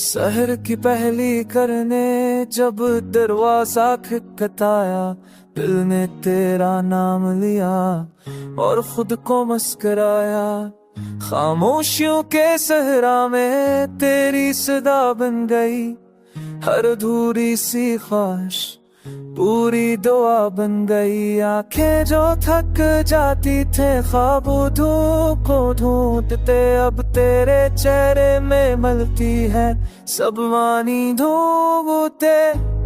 शहर की पहली करने जब दरवाजा खटखटाया, दिल ने तेरा नाम लिया और खुद को मुस्कुराया। खामोशियों के सहरा में तेरी सदा बन गई, हर अधूरी सी ख्वाहिश पूरी दुआ बन गई। आंखें जो थक जाती थे ख्वाबों को ढूंढते, अब तेरे चेहरे में मलती है सब मानी धूबते।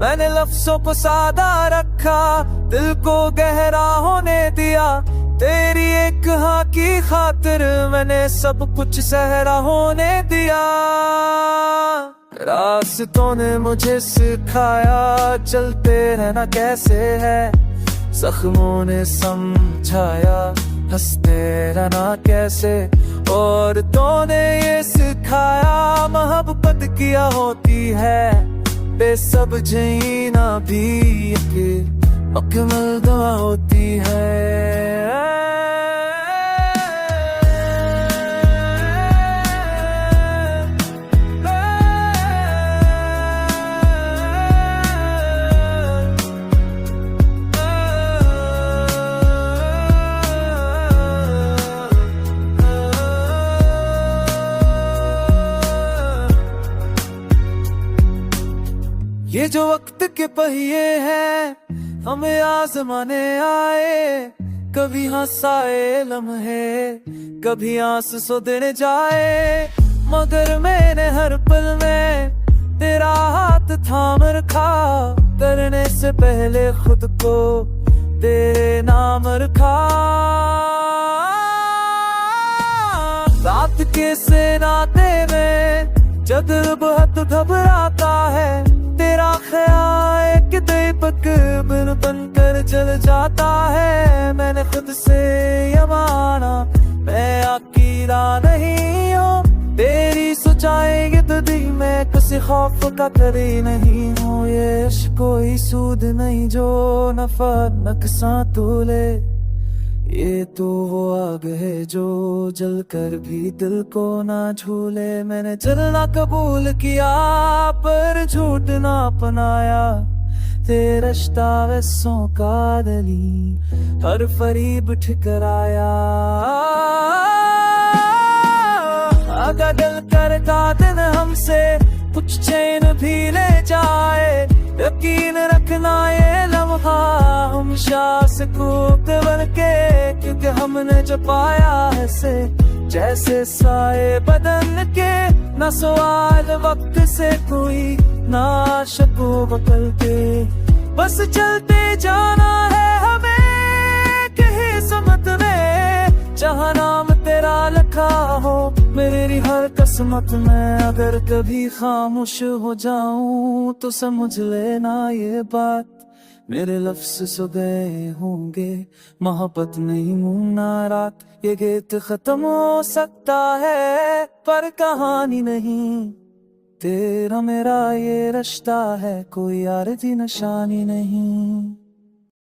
मैंने लफ्जों को सादा रखा, दिल को गहरा होने दिया, तेरी एक हाँ की खातिर मैंने सब कुछ सहरा होने दिया। रास्तों ने मुझे सिखाया चलते रहना कैसे है, जख्मों ने समझाया हंसते रहना कैसे, और तूने ये सिखाया मोहब्बत किया होती है, बेसब जीना भी एक मुकम्मल दुआ होती है। ये जो वक्त के पहिए हैं हमें आजमाने आए, कभी हंसाए लम्हे कभी आंसू देने जाए, मगर मैंने हर पल में तेरा हाथ थाम रखा, करने से पहले खुद को तेरे नाम रखा। रात के नाते में जब बहुत घबराता है, तेरा ख्याल एक दीपक बन कर जल जाता है। मैंने खुद से ये माना मैं अकेला नहीं हूँ, तेरी सोचाएंगे तो दी मैं किसी खौफ का करी नहीं हूँ। ये इश्क कोई सूद नहीं जो नफा नुकसान तूले, ये तो वो आग है जो जल कर भी दिल को ना झूले। मैंने चलना कबूल किया पर झूठ ना अपनाया, तेरा रिश्ता वैसों का दली हर फरीब ठुकराया। अगर दिल करता दिन हमसे कुछ चैन भी ले जाए, यकीन रखना ये लम्हा हम शास खूब बन के, क्योंकि हमने जो पाया है से जैसे साए बदन के, न सवाल वक्त से कोई ना शको बकल के, बस चलते जाना है हमें कहीं समत में, जहाँ नाम तेरा लिखा हो मेरी हर किस्मत में। अगर कभी खामोश हो जाऊं तो समझ लेना ये बात, मेरे लफ्ज़ सुबह होंगे मोहब्बत नहीं मुन्ना रात। ये गीत खत्म हो सकता है पर कहानी नहीं, तेरा मेरा ये रिश्ता है कोई आरज़ी निशानी नहीं।